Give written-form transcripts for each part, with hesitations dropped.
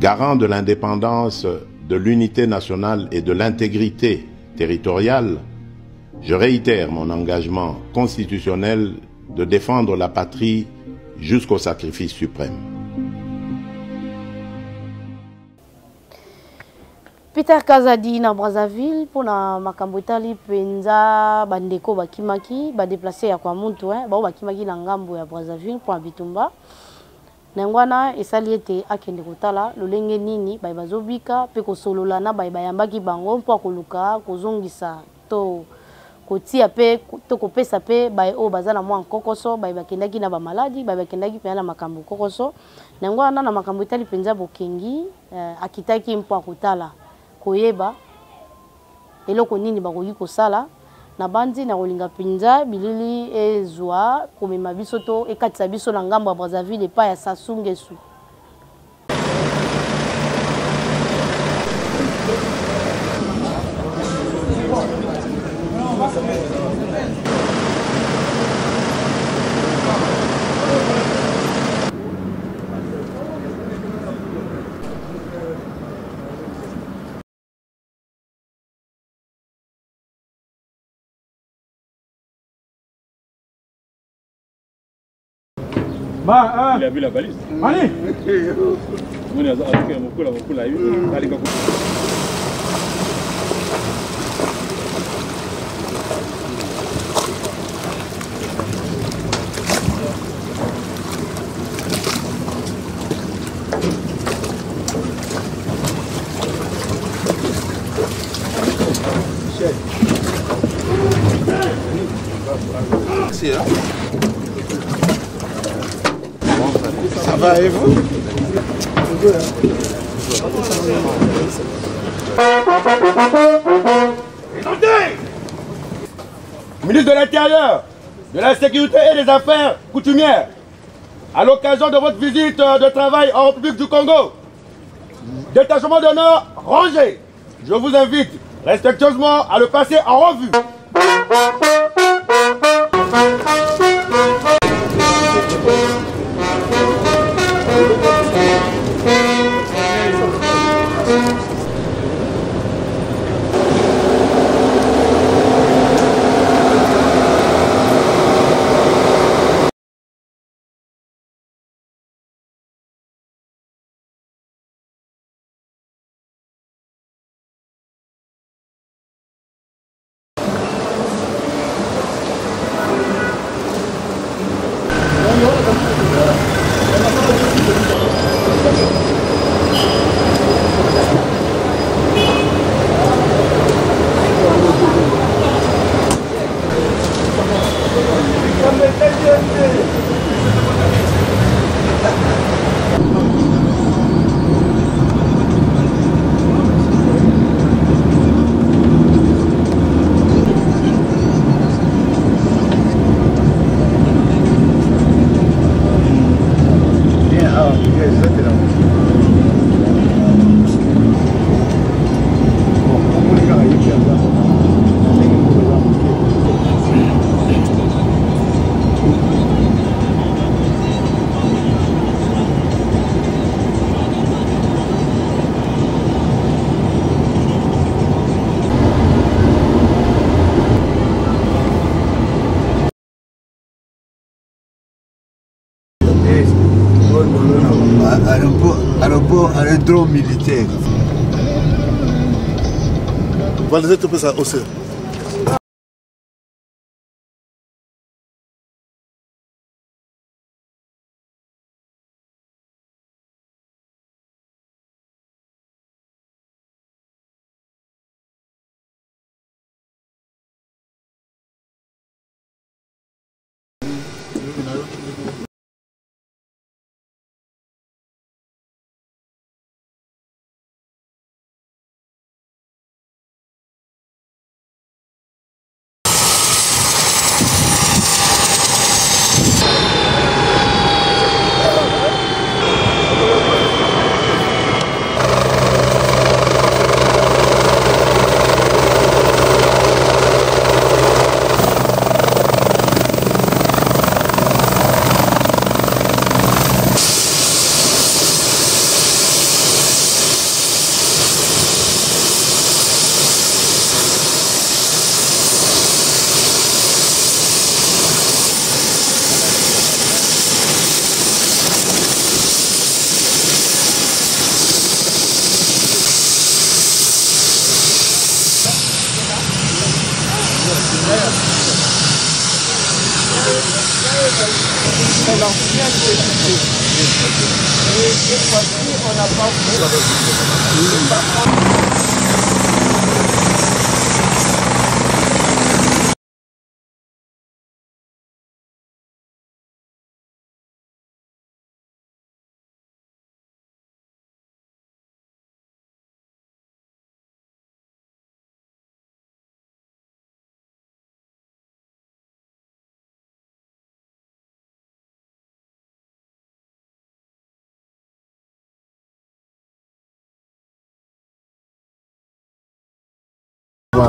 garant de l'indépendance, de l'unité nationale et de l'intégrité territoriale, je réitère mon engagement constitutionnel de défendre la patrie jusqu'au sacrifice suprême. Peter Kazadi na Brazzaville pour na makambo etali penza bandeko bakimaki ba déplacer ya kwa muntu ba bakimaki na ngambo ya Brazzaville pour Bitumba nangwana esali ete akende kotala lolenge nini ba bazobika pe ko solola na ba bayambaki bango pour koluka kozongisa to kotia pe to kopesa pe ba o bazana mwa kokoso ba bakendaki na ba maladi ba bakendaki pe na makambo kokoso nangwana na makambo etali penza bokengi akitaki pour kotala koyeba eloko nini bakoki kosala na bandi na kolinga pinza bilili ezwa komema biso to ekatisa biso na ngambo ya Brazzaville epa ya Sassou Nguesso. Il a vu la balise. Allez. Merci. Ça va et vous? Ministre de l'Intérieur, de la Sécurité et des Affaires coutumières, à l'occasion de votre visite de travail en République du Congo, détachement d'honneur rangé, je vous invite respectueusement à le passer en revue. Aérodrome militaire. Voilà, c'est tout ça aussi. bien spécifié. Et cette fois-ci, on n'a pas Nous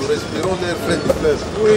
respirons l'air frais du fleuve. Oui.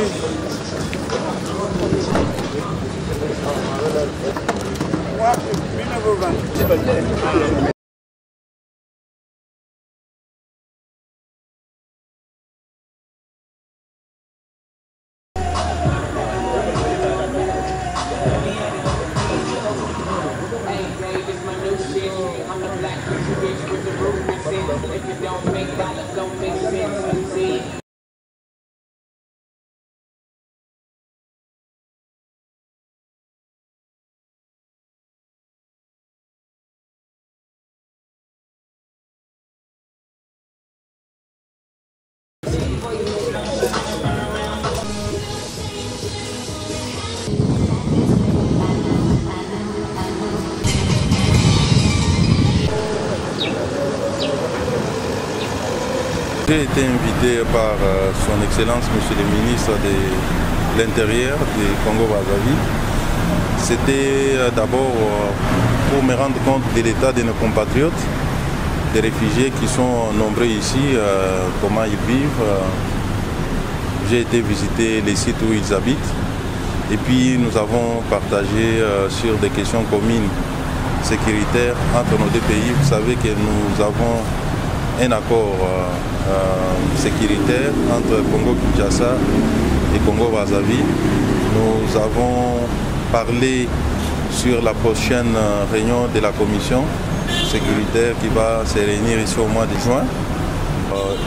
J'ai été invité par son Excellence, Monsieur le ministre de l'Intérieur du Congo-Brazzaville. C'était d'abord pour me rendre compte de l'état de nos compatriotes, des réfugiés qui sont nombreux ici, comment ils vivent. J'ai été visiter les sites où ils habitent et puis nous avons partagé sur des questions communes sécuritaires entre nos deux pays. Vous savez que nous avons un accord sécuritaire entre Congo-Kinshasa et Congo-Brazzaville. Nous avons parlé sur la prochaine réunion de la commission sécuritaire qui va se réunir ici au mois de juin.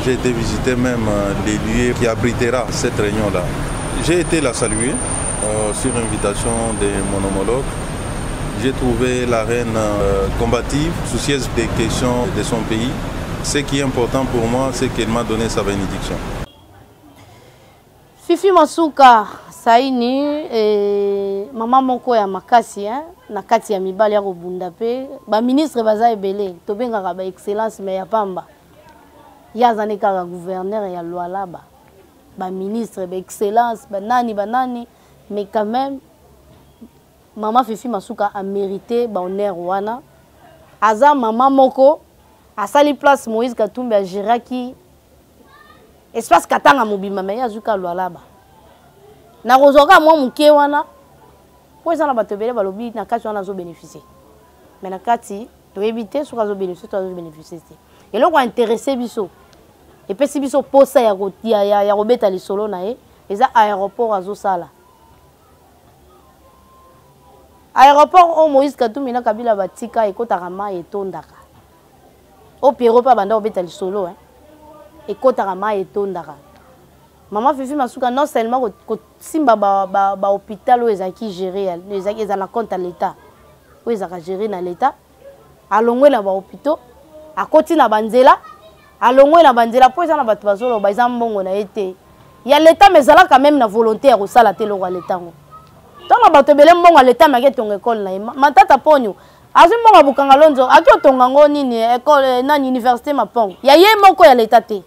J'ai été visiter même les lieux qui abritera cette réunion-là. J'ai été la saluer sur invitation de mon homologue. J'ai trouvé la reine combative, soucieuse des questions de son pays. Ce qui est important pour moi, c'est qu'elle m'a donné sa bénédiction. Fifi Masuka saini maman moko ya makasi na kati ya mibali ya kobunda pe ba ministre baza ebele to benga ba excellence mais ya pamba yaza ne kaka gouverneur ya Lualaba ba ministre ba excellence ba nani mais quand même maman Fifi Masuka a mérité ba honneur wana aza maman moko a sali place Moïse Katumbi a Jiraki espace katanga mobima mais azuka Lualaba na kozoka mwa muke wana po eza na bato bele balobi na kati wana zo bénéficier mais na kati to éviter soka zo bénéficier to zo bénéficier et loko intéressé biso et pesi biso posa ya kobeta lisolo na ye eza aéroport azo sala aéroport o Moïse Katumbi na Kabila batika ekotaka mai etondaka o Pierrot pa banda obeta lisolo ekotaka mai etondaka. Maman Fifi Masuka non seulement ko simba ba hôpital où ezaki gérer ezaki na compte à l'état où ezaka gérer na l'état alongwe na ba hôpitaux akoti na banzela alongwe na banzela po ezana bato bazolo ba ezambongo na été ya l'état mais zala quand même na volonté ya kosala te lo l'état ngo tona bato bele mbongo l'état ma ketonga école na matata ponyo azimbongo bukanga lonzo aki otonga ngo nini école na université mapong ya ye moko ya l'état te.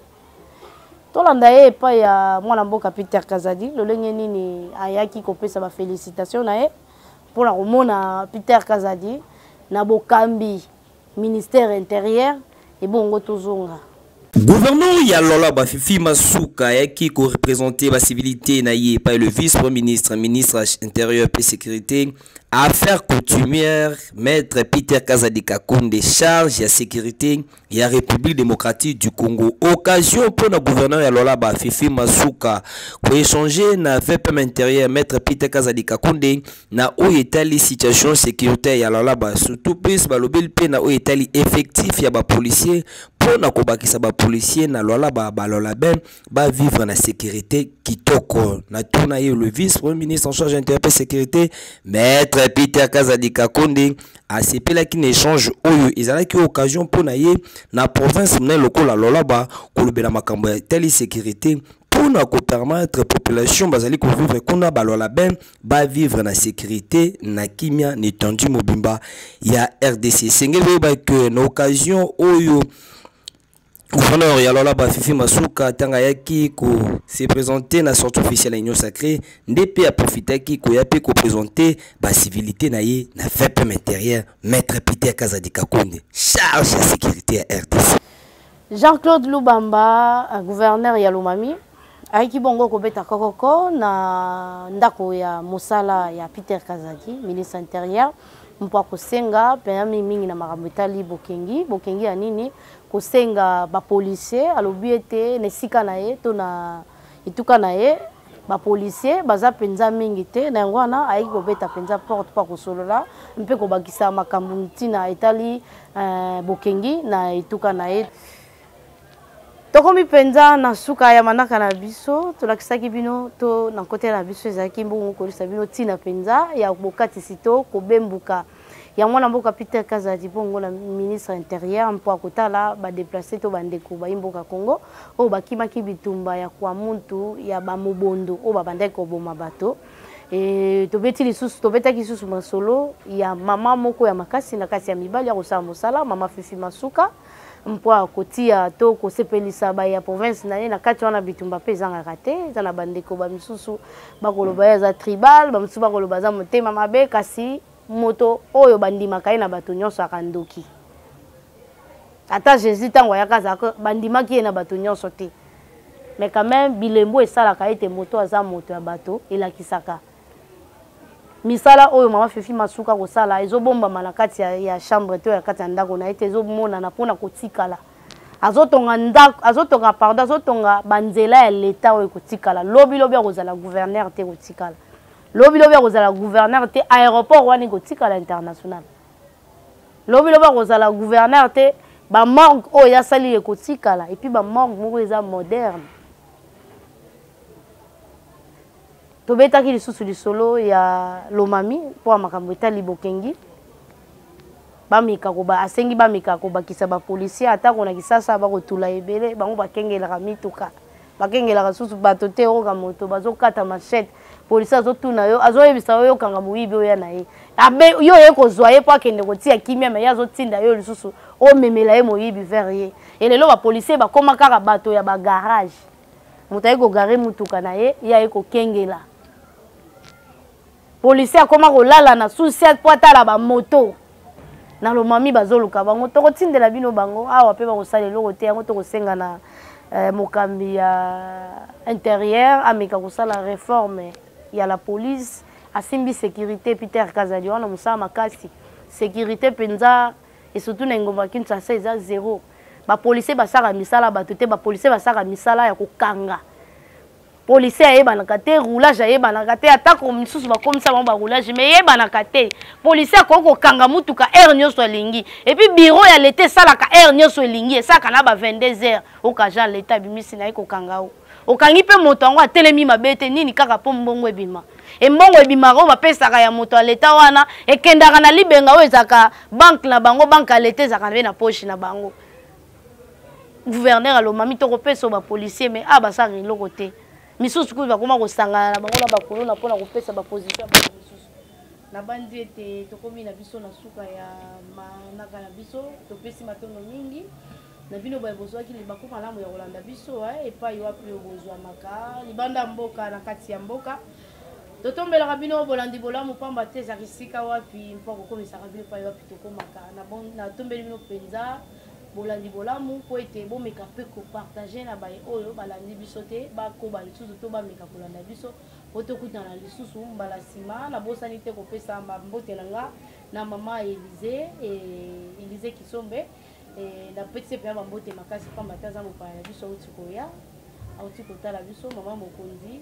Tolanda ye pa ya mwana mboka Peter Kazadi lolenge nini ayaki kopesa ba félicitations na ye pour la komona Peter Kazadi na bokambi ministère intérieur et bongo tozonga. Gouverneur Yalola Fifi Masuka qui co-représenté la civilité naïe par le vice-premier ministre intérieur et sécurité affaires coutumières maître Peter Kazadi Kakonde charge de sécurité et la République démocratique du Congo. Occasion pour le gouverneur Yalola Fifi Masuka pour échanger na VPM intérieur maître Peter Kazadi Kakonde na où était la situation sécuritaire Yalola surtout plus balobel pe na où était effectif ya ba policier pour na kobakisa ba policier na lola ba lola ben ba vivre na sécurité kitoko. Na tuna ye le vice-premier ministre en charge intérieur et sécurité maître Peter Kazadi Kakonde a sepela qui échange oyo ezalaki occasion pour na ye na province mna lokola lola ba kolobela makambo ya telle sécurité pour na ko permettre population bazali ko vivre kuna balola ben ba vivre na sécurité na kimia n'étendu mobimba ya RDC sengelo ba que na occasion oyo gouverneur ya lola ba Fifi Masuka tanga yaki ko se présenter na sortie officielle à Union Sacrée ndep a profiter ki ko yapi ko présenter ba civilité na ye na FEPM intérieur maître Peter Kazadi Kakonde charge de sécurité à RDC. Jean-Claude Lubamba gouverneur ya Lomami aiki bongo ko beta kokoko na ndako ya mosala ya Peter Kazadi ministre intérieur mpo kosenga peyami mingi na makambo etali bokengi ya nini kosenga ba policier alobi ete nesika na ye to na ituka na ye ba policier baza penza mingi te na yango wana aiki kobeta penza porte pa kosolola mpe kobakisa makambo ntina etali bokengi na ituka na ye. Tokomi penza na suka ya manaka na biso tolakisaki bino to na kote na biso ezalaki mbongo kolisa bino tina penza ya bokati sito kobembuka ya mwana mboka Peter Kazadi bongo na ministre intérieur mpo akotala ba déplacer to bandeko ba imboka Congo o bakimaki bitumba ya kwa muntu ya ba mobondo o ba bandeko boma bato et tobeti lisusu tobetaki lisusu masolo ya mama moko ya makasi na kasi ya mibali ya kosala mosala mama Fifi Masuka mpo kotia to kosepelisa ba ya province na ye na kati wana bitumba pe zanga te za na bandeko ba misusu bakoloba za tribal ba misusu bakoloba za motema mabe kasi moto oyo bandimaka ye na bato nyonso akandoki ata Jésus tango yakaza bandimaki ye na bato nyonso te mais quand même bilembo esalaka ete moto aza moto ya bato elakisaka misala oyo mama Fifi Masuka kosala ezobombama na kati ya chambre to ya kati ya ndako na ete ezomonana mpona kotikala azotonga ndako azotonga banzela ya leta oyo kotikala lobi akozala gouverneur te kotikala lobi akozala gouverneur te aéroport wani kotikala international lobi akozala gouverneur te ba morgue oyo yasali ekotikala et puis ba morgue moko eza moderne tobetaki lisusu lisolo ya Lomami po makambo etali bokengi bamika koba asengi bamika kobakisa ba policier atako na kisasa bakotula ebele bango bakengelaka mituka bakengelaka susu bato te oka moto bazokata machette policier azotuna yo azoyebisa yo kanga muibi oya na ye abe yo ekozwa ye po akende kotia kimia me yazotinda yo lisusu o memela ye moyibi vers ye elelo ba policier bakoma kaka bato ya ba garage muta eko gare mutuka na ye ya eko kengela policier akoma kolala na souci po atala ba moto na Lomami bazoluka bango tokotindela bino bango awa pe bakosala eloko te yango tokosenga na mokambi ya intérieur ameka kosala réforme ya la police asimbi sécurité Peter Kazadi wana musala makasi sécurité penza et surtout na ngomba Kinshasa eza zéro ba policier basaka misala bato te ba policier basaka misala ya kokanga policier ayebanaka te roulage ayebanaka te atako misusu bakomisa bango ba roulage mais yebanaka te policier kokokanga mutuka air nyonso elingi et puis bureau ya leta esalaka air nyonso elingi esaka na ba 22h okaja leta bimisi na ye kokanga o okangi pe moto yango atelemi mabe te nini kaka po mbongo ebima e mbongo ebimaka oyo bapesaka ya moto ya leta wana ekendaka na libenga oyo ezaka banke na bango banke ya leta ezaka mpe na poche na bango gouverneur ya Lomami tokopesa bapolicier mais basaka eloko te misusu kuzi bakoma kosangana na bango na bakolona mpona kopesa baposition ya bango misusu na bandi ete tokomi na biso na suka ya manaka na biso topesi matondo mingi na bino bozwaki libako malamu ya kolanda biso epai wapi bozwamaka libanda mboka na kati ya mboka totombelaka bino bolandi bolamu pamba te ezaka esika wapi mpo kokomisaka bino epai wapi tokomaka na tombeli bino mpenza bolandi bolamu po ete bomeka mpe kopartage na baye oyo balandi biso te bakoba lisusu to bameka kolanda biso po tokutana lisusu mbala nsima nabosani te kopesa mbote na nga na mama Elize Kisombe na petite pe bambote makasi pamba te aza mopaya na biso auti koya auti kotala biso mama mokonzi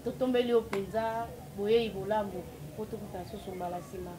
totombeli yo mpenza boyei bolamu po tokutana lisusu mbala nsima